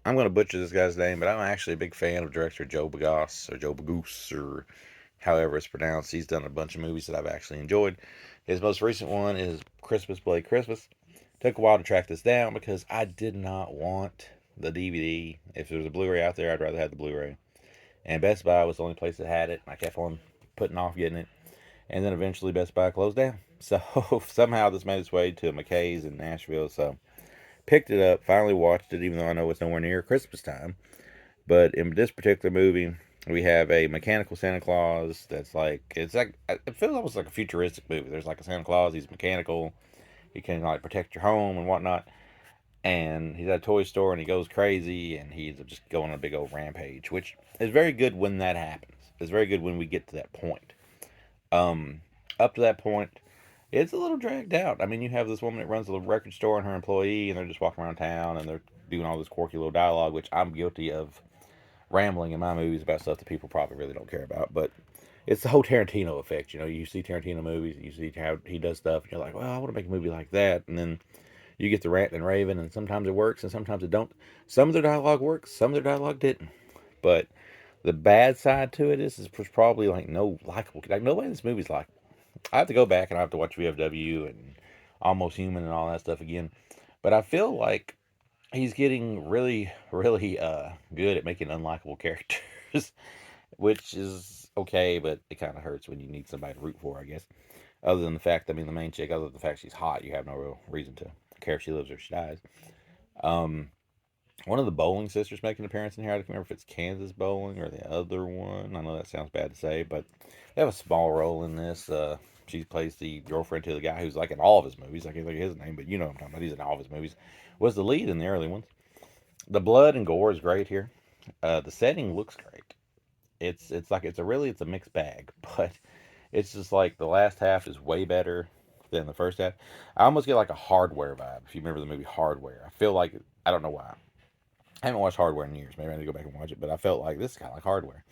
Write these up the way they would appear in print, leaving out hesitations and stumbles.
I'm going to butcher this guy's name, but I'm actually a big fan of director Joe Begos, or Joe Begoose, or however it's pronounced. He's done a bunch of movies that I've actually enjoyed. His most recent one is Christmas Bloody Christmas. Took a while to track this down because I did not want the DVD. If there was a Blu-ray out there, I'd rather have the Blu-ray. And Best Buy was the only place that had it. I kept on putting off getting it. And then eventually Best Buy closed down. So somehow this made its way to McKay's in Nashville. So picked it up, finally watched it, even though I know it's nowhere near Christmas time. But in this particular movie, we have a mechanical Santa Claus that's like, it's like, it feels almost like a futuristic movie. There's like a Santa Claus, he's mechanical, he can like protect your home and whatnot. And he's at a toy store and he goes crazy and he's just going on a big old rampage, which is very good when that happens. It's very good when we get to that point. Um, Up to that point, it's a little dragged out. I mean, you have this woman that runs a record store and her employee, and they're just walking around town and they're doing all this quirky little dialogue, which I'm guilty of rambling in my movies about stuff that people probably really don't care about. But it's the whole Tarantino effect. You know, you see Tarantino movies, you see how he does stuff, and you're like, well, I want to make a movie like that. And then you get the rant and raving, and sometimes it works and sometimes it don't. Some of their dialogue works, some of their dialogue didn't. But the bad side to it is probably like no likable. Like nobody in this movie's like. I have to go back and I have to watch VFW and Almost Human and all that stuff again. But I feel like he's getting really, really good at making unlikable characters, which is okay, but it kind of hurts when you need somebody to root for, I guess. Other than the fact, I mean, the main chick, other than the fact she's hot, you have no real reason to care if she lives or she dies. Um, One of the Bowling sisters make an appearance in here. I don't remember if it's Kansas Bowling or the other one. I know that sounds bad to say, but they have a small role in this. She plays the girlfriend to the guy who's like in all of his movies. I can't think of his name, but you know what I'm talking about. He's in all of his movies. Was the lead in the early ones. The blood and gore is great here. The setting looks great. It's like it's a mixed bag, but it's just like the last half is way better than the first half. I almost get like a Hardware vibe. If you remember the movie Hardware, I feel like I don't know why. I haven't watched Hardware in years. Maybe I need to go back and watch it. But I felt like this is kind of like Hardware.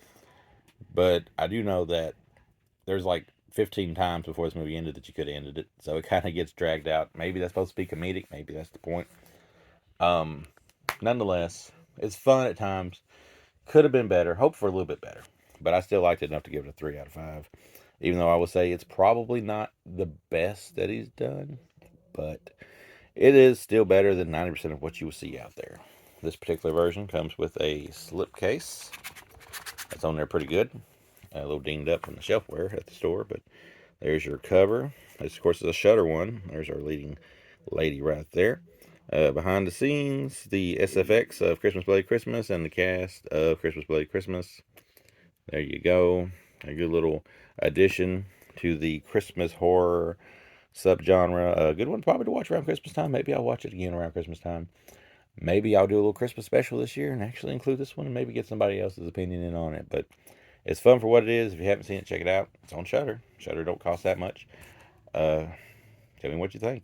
But I do know that there's like 15 times before this movie ended that you could have ended it. So it kind of gets dragged out. Maybe that's supposed to be comedic. Maybe that's the point. Um, Nonetheless, it's fun at times. Could have been better. Hope for a little bit better. But I still liked it enough to give it a 3 out of 5. Even though I would say it's probably not the best that he's done. But it is still better than 90% of what you will see out there. This particular version comes with a slipcase. That's on there pretty good. A little dinged up from the shelfware at the store, but there's your cover. This, of course, is a Shutter one. There's our leading lady right there. Behind the scenes, the SFX of Christmas Bloody Christmas and the cast of Christmas Bloody Christmas. There you go. A good little addition to the Christmas horror subgenre. A good one probably to watch around Christmas time. Maybe I'll watch it again around Christmas time. Maybe I'll do a little Christmas special this year and actually include this one and maybe get somebody else's opinion in on it. But it's fun for what it is. If you haven't seen it, check it out. It's on Shutter. Shutter don't cost that much. Uh, Tell me what you think.